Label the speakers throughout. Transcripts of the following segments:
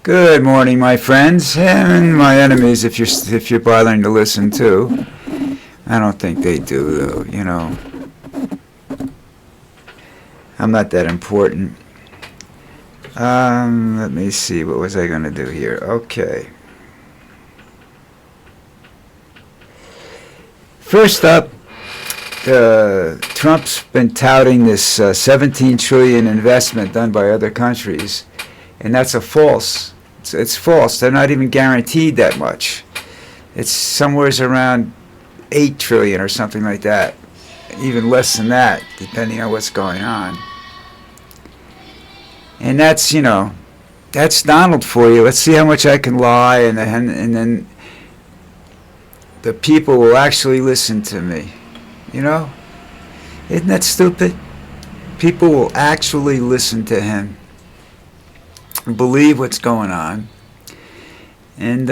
Speaker 1: Good morning, my friends, and my enemies, if you're bothering to listen too. I don't think they do, though. I'm not that important. Let me see. What was I going to do here? Okay. First up, Trump's been touting this 17 trillion investment done by other countries, and that's a false. It's false. They're not even guaranteed that much. It's somewhere around 8 trillion or something like that, even less than that, depending on what's going on. And that's Donald for you. Let's see how much I can lie, and then the people will actually listen to me. Isn't that stupid? People will actually listen to him, believe what's going on, and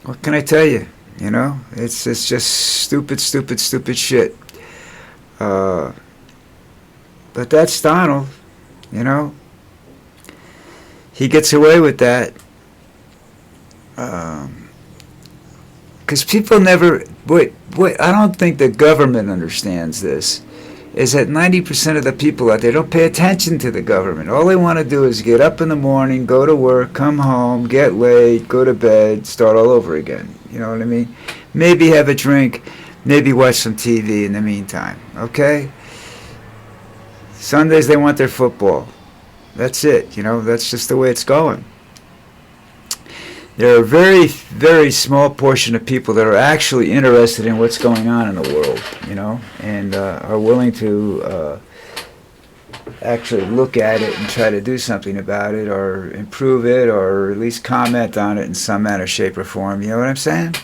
Speaker 1: what can I tell you? It's just stupid shit. But that's Donald. He gets away with that because people never. What I don't think the government understands this is that 90% of the people out there don't pay attention to the government. All they want to do is get up in the morning, go to work, come home, get laid, go to bed, start all over again. You know what I mean? Maybe have a drink, maybe watch some TV in the meantime, okay? Sundays they want their football. That's it, that's just the way it's going. There are a very, very small portion of people that are actually interested in what's going on in the world, and are willing to actually look at it and try to do something about it or improve it or at least comment on it in some manner, shape, or form. You know what I'm saying?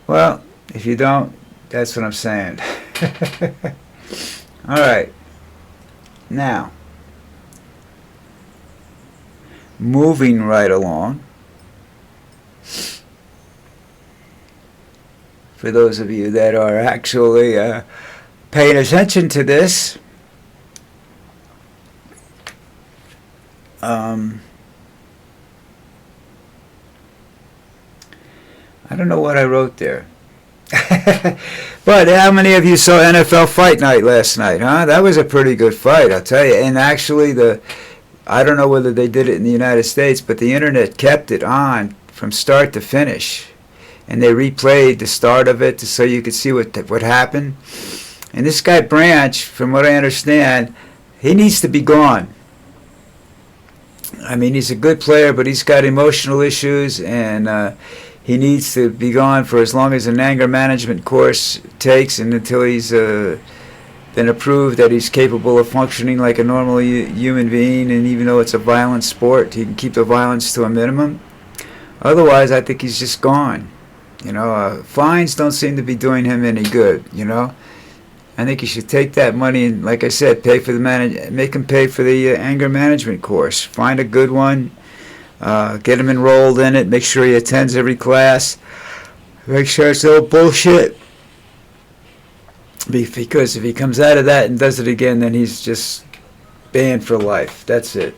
Speaker 1: Well, if you don't, that's what I'm saying. All right. Now, moving right along, for those of you that are actually paying attention to this, I don't know what I wrote there. But how many of you saw NFL Fight Night last night, huh? That was a pretty good fight, I'll tell you. And actually, I don't know whether they did it in the United States, but the internet kept it on from start to finish. And they replayed the start of it so you could see what happened. And this guy Branch, from what I understand, he needs to be gone. I mean, he's a good player, but he's got emotional issues, and he needs to be gone for as long as an anger management course takes, and until he's been approved that he's capable of functioning like a normal human being. And even though it's a violent sport, he can keep the violence to a minimum. Otherwise, I think he's just gone. Fines don't seem to be doing him any good. I think you should take that money and, like I said, make him pay for the anger management course. Find a good one. Get him enrolled in it. Make sure he attends every class. Make sure it's no bullshit. Because if he comes out of that and does it again, then he's just banned for life. That's it,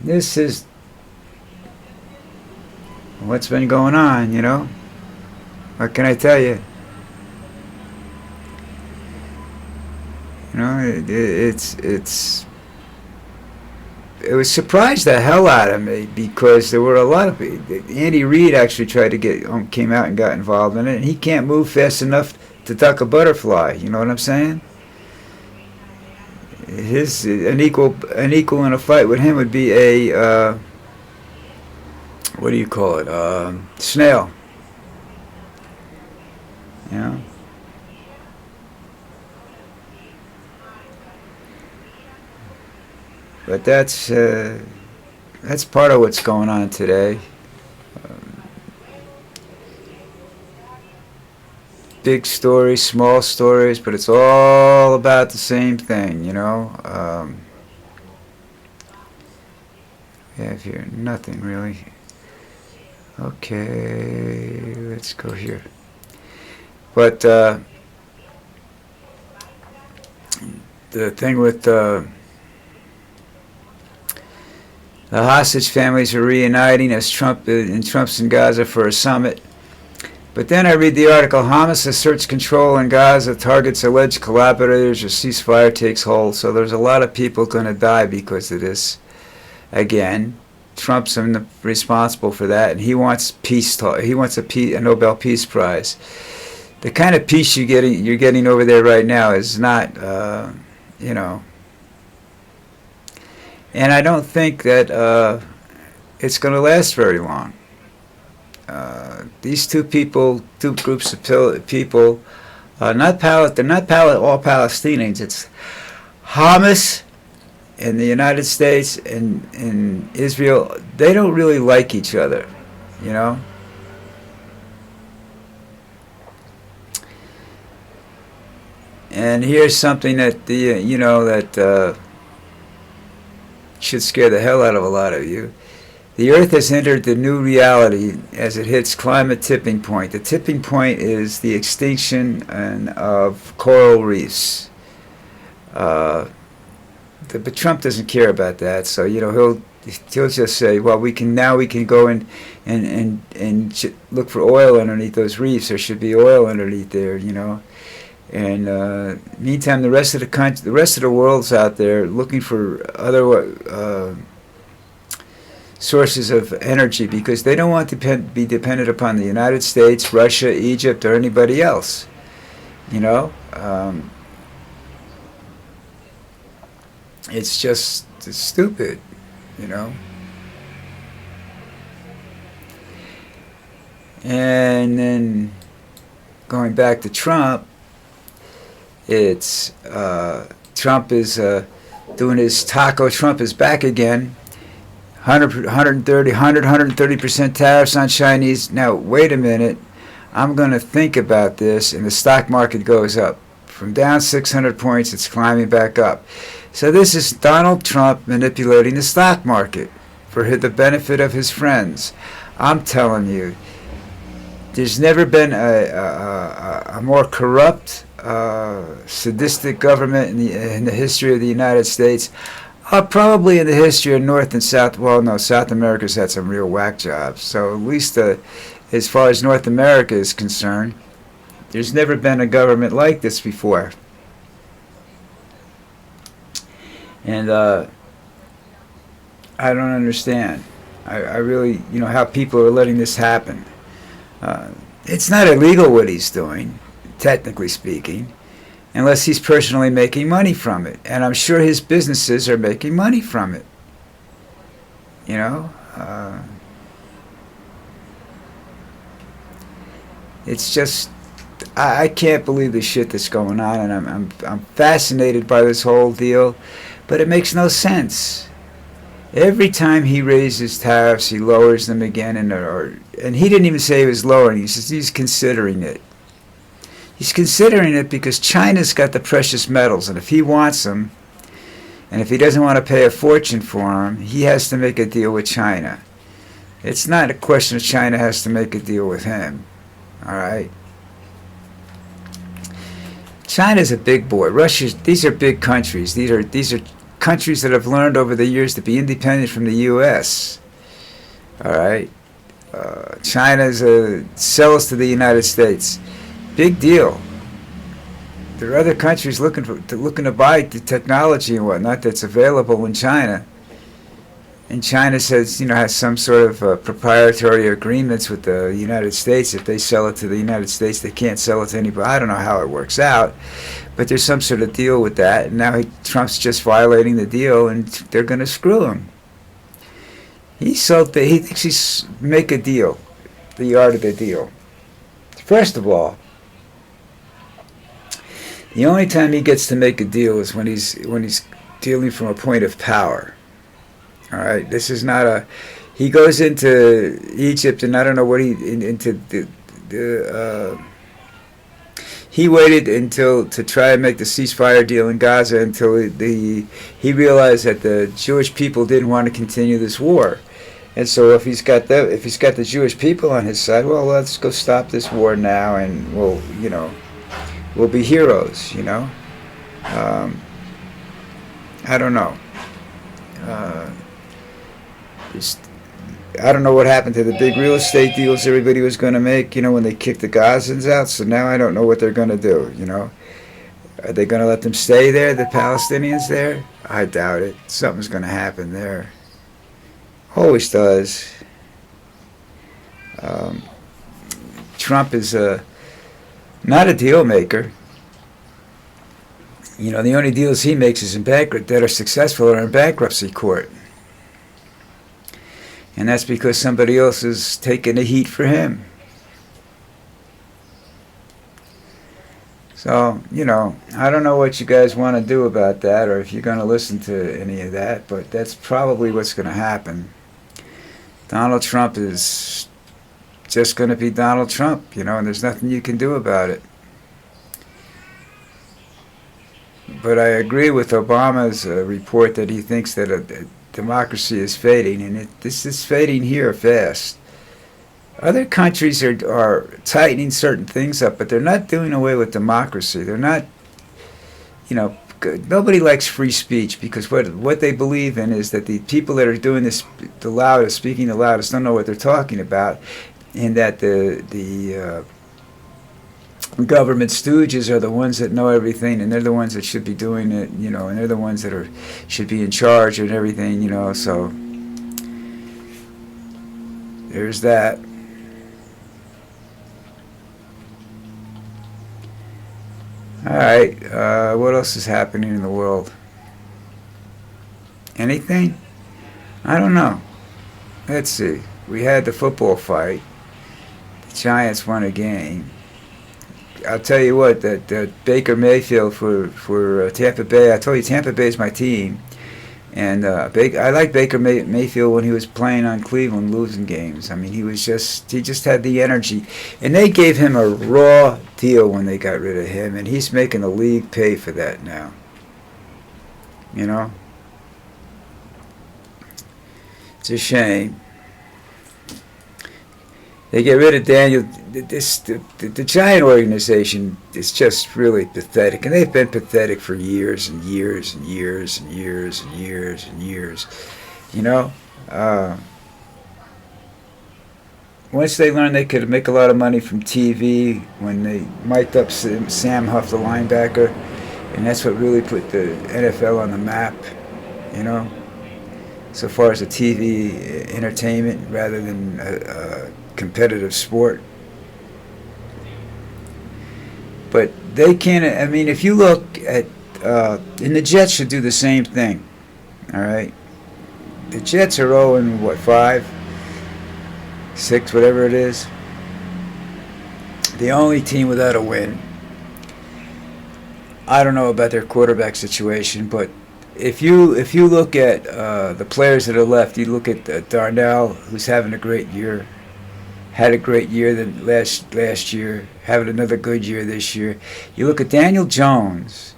Speaker 1: This is what's been going on, What can I tell you? It was surprised the hell out of me because there were a lot of people. Andy Reid actually tried to came out and got involved in it, and he can't move fast enough to duck a butterfly. You know what I'm saying? An equal in a fight with him would be a what do you call it? Snail. But that's part of what's going on today. Big stories, small stories, but it's all about the same thing, We have here nothing really. Okay, let's go here. But the thing with The hostage families are reuniting as Trump's in Gaza for a summit. But then I read the article, Hamas asserts control in Gaza, targets alleged collaborators, or ceasefire takes hold. So there's a lot of people going to die because of this. Again, Trump's responsible for that, and he wants peace talk. He wants a Nobel Peace Prize. The kind of peace you're getting over there right now is not, you know. And I don't think that it's going to last very long. These two groups of people, they're not all Palestinians. It's Hamas in the United States and in Israel. They don't really like each other, you know. And here's something that that should scare the hell out of a lot of you. The Earth has entered the new reality as it hits climate tipping point. The tipping point is the extinction of coral reefs. But Trump doesn't care about that, so he'll just say, well, we can go in and look for oil underneath those reefs. There should be oil underneath there, And meantime, the rest of the world's out there looking for other sources of energy because they don't want to be dependent upon the United States, Russia, Egypt, or anybody else. It's just stupid, And then going back to Trump, it's Trump is doing his taco. Trump is back again. 130% tariffs on Chinese. Now, wait a minute. I'm going to think about this, and the stock market goes up. From down 600 points, it's climbing back up. So this is Donald Trump manipulating the stock market for the benefit of his friends. I'm telling you, there's never been a more corrupt, sadistic government in the history of the United States. Probably in the history of North and South. Well, no, South America's had some real whack jobs. So at least as far as North America is concerned, there's never been a government like this before. And I don't understand. I really, how people are letting this happen. It's not illegal what he's doing, technically speaking, unless he's personally making money from it. And I'm sure his businesses are making money from it. It's just, I can't believe the shit that's going on, and I'm fascinated by this whole deal, but it makes no sense. Every time he raises tariffs, he lowers them again, and he didn't even say he was lowering. He says he's considering it. He's considering it because China's got the precious metals, and if he wants them, and if he doesn't want to pay a fortune for them, he has to make a deal with China. It's not a question of China has to make a deal with him. All right? China's a big boy. These are big countries. These are countries that have learned over the years to be independent from the U.S. All right? China sells to the United States. Big deal. There are other countries looking to buy the technology and whatnot that's available in China. And China says, has some sort of proprietary agreements with the United States. If they sell it to the United States, they can't sell it to anybody. I don't know how it works out, but there's some sort of deal with that. And now Trump's just violating the deal, and they're going to screw him. He thinks he's make a deal, the art of the deal. First of all, the only time he gets to make a deal is when he's dealing from a point of power. All right, this is not he goes into Egypt, and I don't know what he waited to try and make the ceasefire deal in Gaza until he realized that the Jewish people didn't want to continue this war, and so if he's got the Jewish people on his side, well, let's go stop this war now, and we'll be heroes. I don't know. It's, I don't know what happened to the big real estate deals everybody was going to make, when they kicked the Gazans out. So now I don't know what they're going to do, Are they going to let them stay there, the Palestinians there? I doubt it. Something's going to happen there. Always does. Trump is not a deal maker. The only deals he makes is that are successful are in bankruptcy court. And that's because somebody else is taking the heat for him. So, I don't know what you guys want to do about that or if you're going to listen to any of that, but that's probably what's going to happen. Donald Trump is just going to be Donald Trump, and there's nothing you can do about it. But I agree with Obama's report that he thinks that democracy is fading, and this is fading here fast. Other countries are tightening certain things up, but they're not doing away with democracy. They're not, nobody likes free speech because what they believe in is that the people that are doing this the loudest, speaking the loudest, don't know what they're talking about, and that the government stooges are the ones that know everything, and they're the ones that should be doing it, and they're the ones that should be in charge and everything, so there's that. All right, what else is happening in the world? Anything? I don't know. Let's see. We had the football fight. The Giants won a game. I'll tell you what, that Baker Mayfield for Tampa Bay, I told you Tampa Bay is my team. And I liked Baker Mayfield when he was playing on Cleveland, losing games. I mean, he just had the energy. And they gave him a raw deal when they got rid of him, and he's making the league pay for that now. It's a shame. They get rid of Daniel. The Giant organization is just really pathetic, and they've been pathetic for years and years and years and years and years and years. Once they learned they could make a lot of money from TV, when they mic'd up Sam Huff, the linebacker, and that's what really put the NFL on the map. So far as a TV entertainment rather than a competitive sport. But they can't, if you look at, and the Jets should do the same thing, all right? The Jets are 5, 6, whatever it is. The only team without a win. I don't know about their quarterback situation, but if you look at the players that are left, you look at Darnell, who's having a great year, had a great year last year, having another good year this year. You look at Daniel Jones,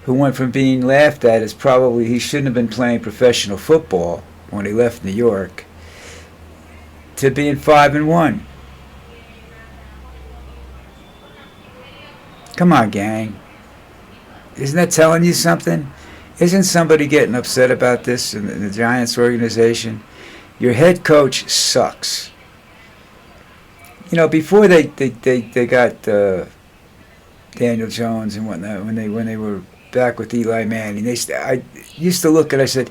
Speaker 1: who went from being laughed at as probably he shouldn't have been playing professional football when he left New York, to being 5-1. Come on, gang. Isn't that telling you something? Isn't somebody getting upset about this in the Giants organization? Your head coach sucks. Before they got Daniel Jones and whatnot, when they were back with Eli Manning, I used to look and I said,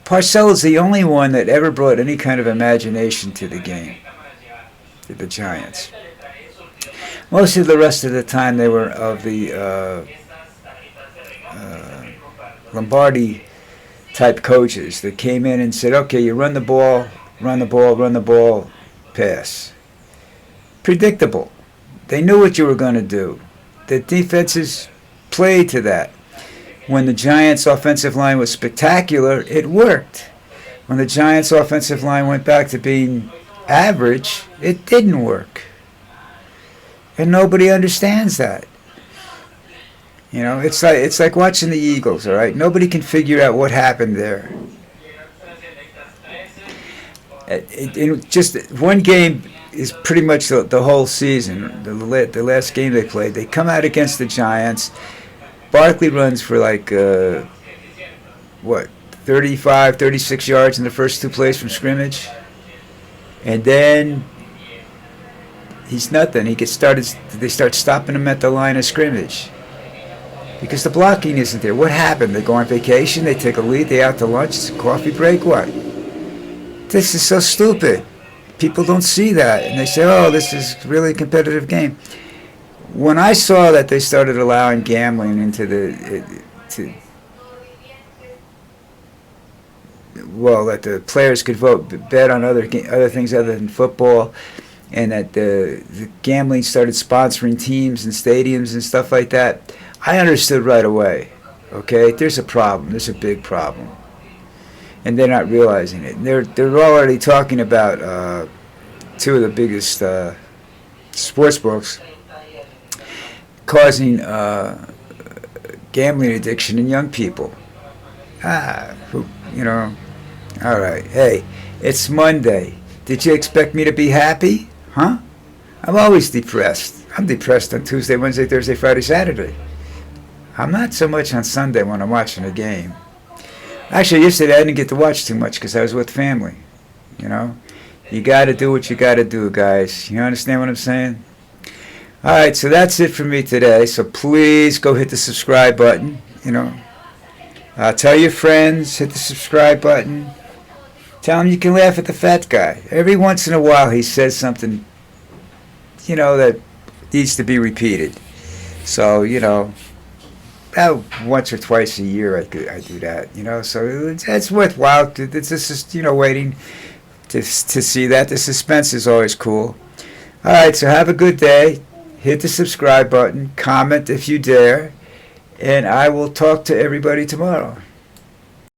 Speaker 1: Parcello's the only one that ever brought any kind of imagination to the game, to the Giants. Most of the rest of the time they were of the Lombardi type coaches that came in and said, okay, you run the ball, pass. Predictable. They knew what you were going to do. The defenses played to that. When the Giants' offensive line was spectacular, it worked. When the Giants' offensive line went back to being average, it didn't work. And nobody understands that. It's like watching the Eagles, all right? Nobody can figure out what happened there. Just one game is pretty much the whole season. The last game they played, they come out against the Giants. Barkley runs for 30 35, 36 yards in the first two plays from scrimmage. And then he's nothing. They start stopping him at the line of scrimmage. Because the blocking isn't there. What happened? They go on vacation, they take a leave, they out to lunch, it's a coffee break, what? This is so stupid. People don't see that. And they say, oh, this is really a competitive game. When I saw that they started allowing gambling into that the players could bet on other things other than football, and that the gambling started sponsoring teams and stadiums and stuff like that, I understood right away. Okay, there's a problem. There's a big problem, and they're not realizing it. They're already talking about two of the biggest sports books causing gambling addiction in young people. All right. Hey, it's Monday. Did you expect me to be happy? Huh? I'm always depressed. I'm depressed on Tuesday, Wednesday, Thursday, Friday, Saturday. I'm not so much on Sunday when I'm watching a game. Actually, yesterday I didn't get to watch too much because I was with family. You got to do what you got to do, guys. You understand what I'm saying? All right, so that's it for me today. So please go hit the subscribe button. Tell your friends, hit the subscribe button. Tell them you can laugh at the fat guy. Every once in a while he says something, that needs to be repeated. So, about once or twice a year I do that, So that's worthwhile. It's just, waiting to see that. The suspense is always cool. All right, so have a good day. Hit the subscribe button. Comment if you dare. And I will talk to everybody tomorrow.